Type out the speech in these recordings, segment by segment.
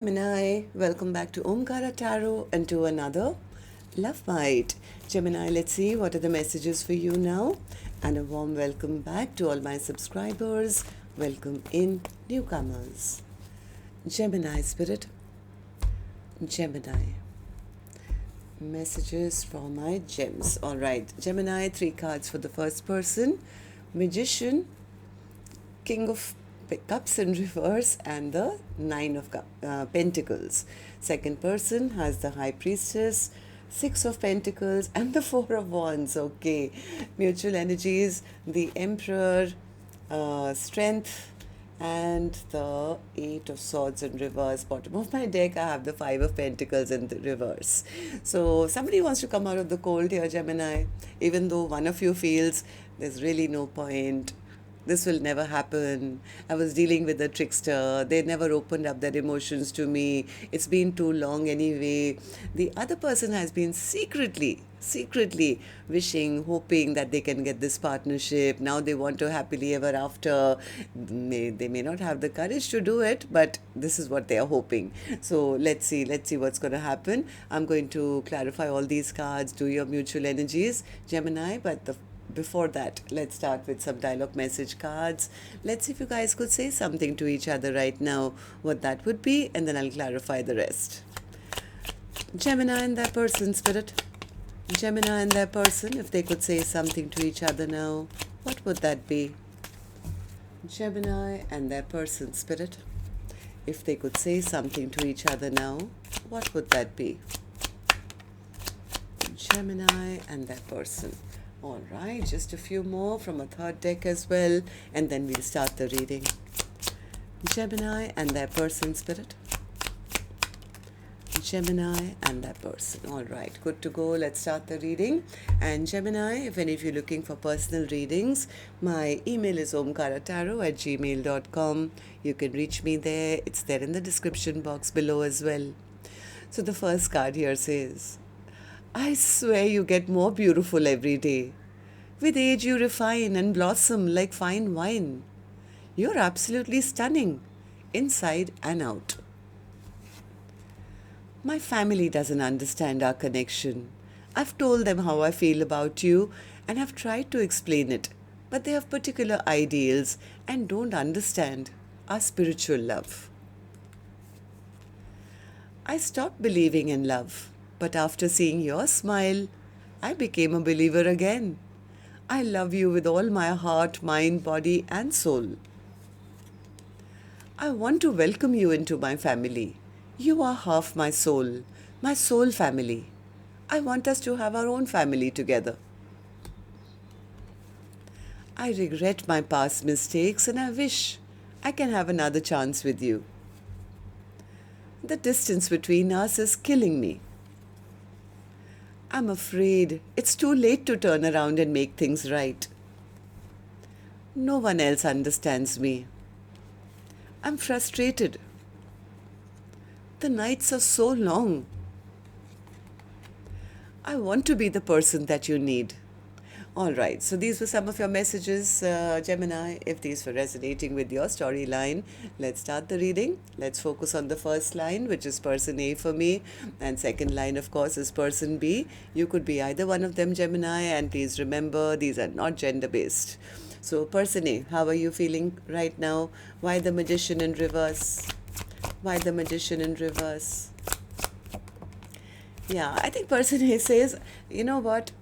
Gemini, welcome back to Omkaratarot and to another Love Bite. Gemini, let's see what are the messages for you now. And a warm welcome back to all my subscribers. Welcome in newcomers. Gemini Spirit, Gemini. Messages for my gems. All right, Gemini, 3 cards for the first person. Magician, King of Cups in reverse, and the Nine of Pentacles. Second person has the High Priestess, Six of Pentacles, and the Four of Wands. Okay, mutual energies, the Emperor, Strength, and the Eight of Swords in reverse. Bottom of my deck, I have the Five of Pentacles in the reverse. So somebody wants to come out of the cold here, Gemini, even though one of you feels there's really no point. This will never happen. I was dealing with a trickster. They never opened up their emotions to me. It's been too long anyway. The other person has been secretly wishing, hoping that they can get this partnership. Now they want to happily ever after. They may not have the courage to do it, but this is what they are hoping. So let's see what's going to happen. I'm going to clarify all these cards, do your mutual energies, Gemini, but before that, let's start with some dialogue message cards. Let's see if you guys could say something to each other right now, what that would be, and then I'll clarify the rest. Gemini and their person, Spirit. Gemini and their person, if they could say something to each other now, what would that be? Gemini and their person, Spirit. If they could say something to each other now, what would that be? Gemini and their person. All right, just a few more from a third deck as well, and then we'll start the reading. Gemini and their person, Spirit. Gemini and their person. All right, good to go. Let's start the reading. And Gemini, if any of you are looking for personal readings, my email is omkaratarot@gmail.com. You can reach me there. It's there in the description box below as well. So the first card here says, I swear you get more beautiful every day. With age you refine and blossom like fine wine. You're absolutely stunning, inside and out. My family doesn't understand our connection. I've told them how I feel about you and have tried to explain it, but they have particular ideals and don't understand our spiritual love. I stopped believing in love. But after seeing your smile, I became a believer again. I love you with all my heart, mind, body, and soul. I want to welcome you into my family. You are half my soul family. I want us to have our own family together. I regret my past mistakes and I wish I can have another chance with you. The distance between us is killing me. I'm afraid it's too late to turn around and make things right. No one else understands me. I'm frustrated. The nights are so long. I want to be the person that you need. All right, so these were some of your messages, Gemini. If these were resonating with your storyline, let's start the reading. Let's focus on the first line, which is person A for me, and second line, of course, is person B. You could be either one of them, Gemini, and please remember, these are not gender-based. So, person A, how are you feeling right now? Why the Magician in reverse? Why the Magician in reverse? Yeah, I think person A says, you know what?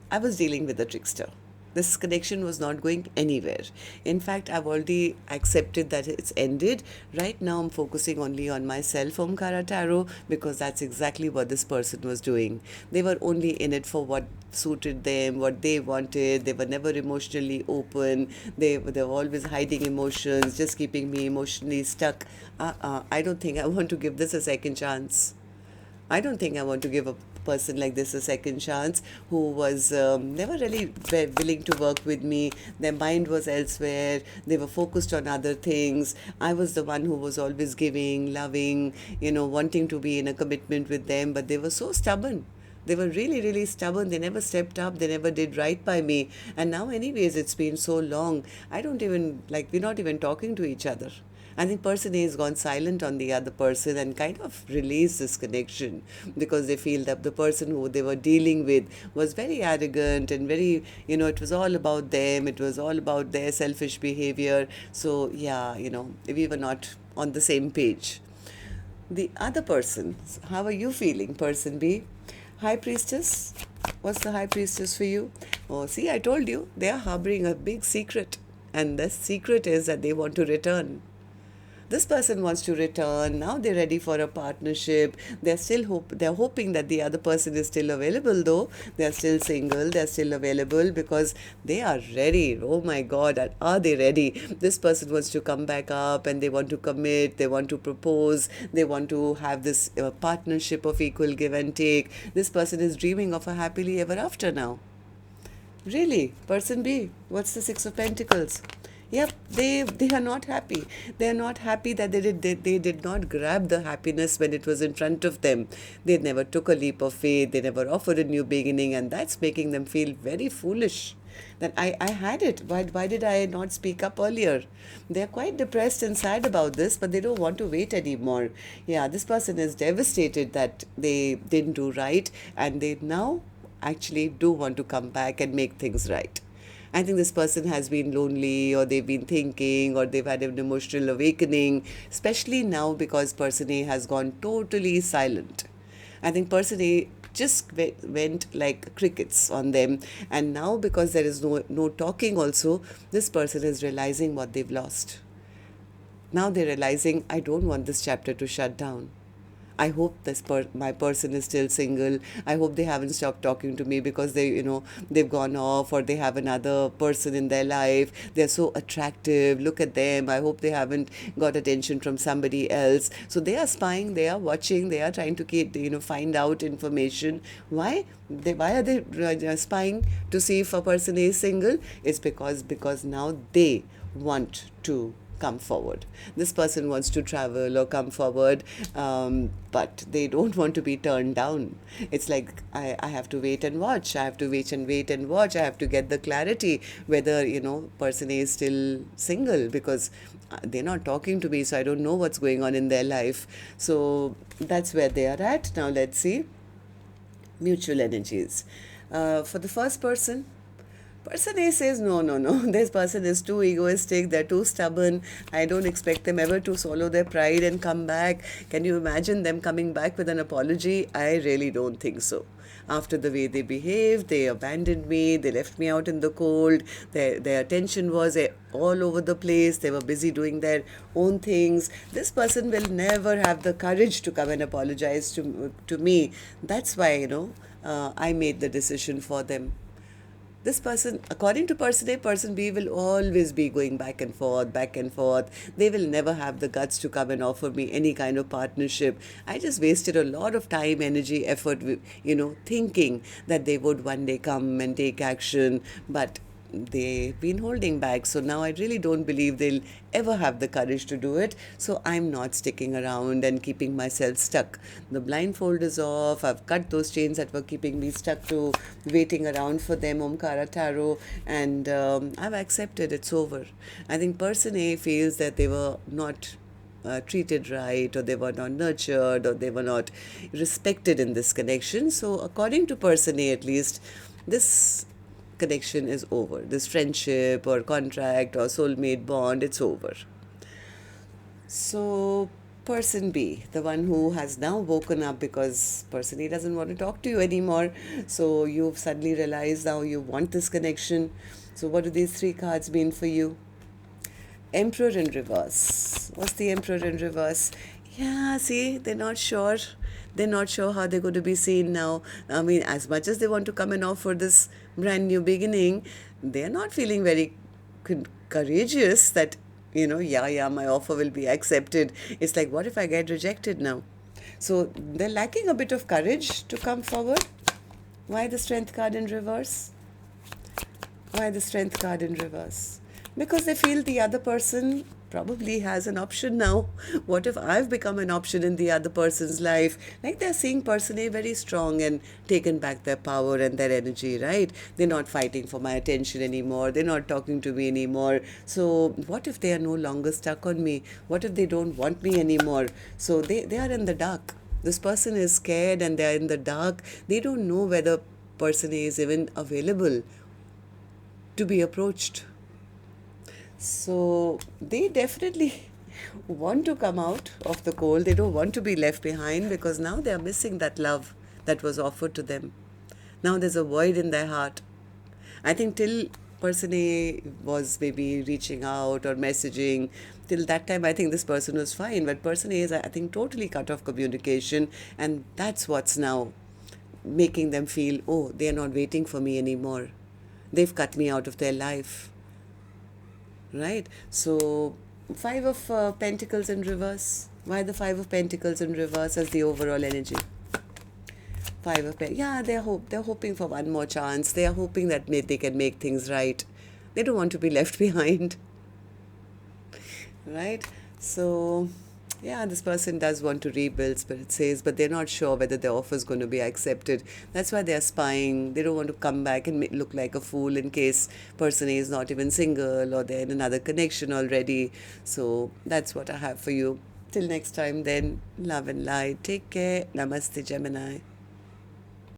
I was dealing with a trickster. This connection was not going anywhere. In fact, I've already accepted that it's ended. Right now, I'm focusing only on myself, Omkaratarot, because that's exactly what this person was doing. They were only in it for what suited them, what they wanted. They were never emotionally open. They were always hiding emotions, just keeping me emotionally stuck. I don't think I want to give this a second chance. I don't think I want to give a person like this a second chance who was never really willing to work with me. Their mind was elsewhere. They were focused on other things. I was the one who was always giving, loving, wanting to be in a commitment with them, but they were so stubborn. They were really, really stubborn. They never stepped up. They never did right by me. And now anyways, it's been so long. I don't even, we're not even talking to each other. I think person A has gone silent on the other person and kind of released this connection because they feel that the person who they were dealing with was very arrogant and very, it was all about them, it was all about their selfish behavior. So, yeah, we were not on the same page. The other person, how are you feeling, person B? High Priestess, what's the High Priestess for you? Oh, see, I told you, they are harboring a big secret. And the secret is that they want to return. This person wants to return. Now they're ready for a partnership. They're hoping that the other person is still available, though. They're still single. They're still available because they are ready. Oh my God, are they ready? This person wants to come back up and they want to commit. They want to propose. They want to have this partnership of equal give and take. This person is dreaming of a happily ever after now. Really? Person B, what's the Six of Pentacles? Yep, they are not happy. They are not happy that they did not grab the happiness when it was in front of them. They never took a leap of faith. They never offered a new beginning, and that's making them feel very foolish. That I had it. Why did I not speak up earlier? They're quite depressed and sad about this, but they don't want to wait anymore. Yeah, this person is devastated that they didn't do right, and they now actually do want to come back and make things right. I think this person has been lonely, or they've been thinking, or they've had an emotional awakening, especially now because person A has gone totally silent. I think person A just went like crickets on them, and now because there is no talking also, this person is realizing what they've lost. Now they're realizing, I don't want this chapter to shut down. I hope my person is still single. I hope they haven't stopped talking to me because they've gone off, or they have another person in their life. They're so attractive. Look at them. I hope they haven't got attention from somebody else. So they are spying. They are watching. They are trying to find out information. Why? Why are they spying to see if a person is single? It's because now they want to come forward. This person wants to travel or come forward, but they don't want to be turned down. It's like, I have to wait and watch. I have to wait and watch. I have to get the clarity whether, person A is still single, because they're not talking to me, so I don't know what's going on in their life. So that's where they are at. Now let's see. Mutual energies. For the first person, person A says, no, this person is too egoistic, they're too stubborn, I don't expect them ever to swallow their pride and come back. Can you imagine them coming back with an apology? I really don't think so. After the way they behaved, they abandoned me, they left me out in the cold, their attention was all over the place, they were busy doing their own things. This person will never have the courage to come and apologize to me. That's why, I made the decision for them. This person, according to person A, person B will always be going back and forth, back and forth. They will never have the guts to come and offer me any kind of partnership. I just wasted a lot of time, energy, effort, thinking that they would one day come and take action. But they've been holding back. So now I really don't believe they'll ever have the courage to do it. So I'm not sticking around and keeping myself stuck. The blindfold is off. I've cut those chains that were keeping me stuck to waiting around for them, Omkaratarot, and I've accepted it's over. I think person A feels that they were not treated right, or they were not nurtured, or they were not respected in this connection. So according to person A, at least, this connection is over. This friendship or contract or soulmate bond, it's over. So person B, the one who has now woken up because person A doesn't want to talk to you anymore. So you've suddenly realized now you want this connection. So what do these three cards mean for you? Emperor in reverse. What's the Emperor in reverse? Yeah, see, they're not sure. They're not sure how they're going to be seen now. I mean, as much as they want to come and offer this brand new beginning, they're not feeling very courageous that, my offer will be accepted. It's like, what if I get rejected now? So they're lacking a bit of courage to come forward. Why the Strength card in reverse? Why the Strength card in reverse? Because they feel the other person probably has an option now. What if I've become an option in the other person's life? Like they're seeing person A very strong and taken back their power and their energy, right? They're not fighting for my attention anymore. They're not talking to me anymore. So what if they are no longer stuck on me? What if they don't want me anymore? So they are in the dark. This person is scared and they're in the dark. They don't know whether person A is even available to be approached. So they definitely want to come out of the cold. They don't want to be left behind because now they are missing that love that was offered to them. Now there's a void in their heart. I think till person A was maybe reaching out or messaging, till that time I think this person was fine. But person A is, I think, totally cut off communication, and that's what's now making them feel, oh, they are not waiting for me anymore. They've cut me out of their life. Right? So, Five of Pentacles in reverse. Why the Five of Pentacles in reverse as the overall energy? Five of Pentacles. Yeah, they're hoping for one more chance. They are hoping that they can make things right. They don't want to be left behind. Right? So, yeah, this person does want to rebuild, Spirit says, but they're not sure whether their offer is going to be accepted. That's why they're spying. They don't want to come back and look like a fool in case person A is not even single or they're in another connection already. So that's what I have for you. Till next time then, love and light. Take care. Namaste, Gemini.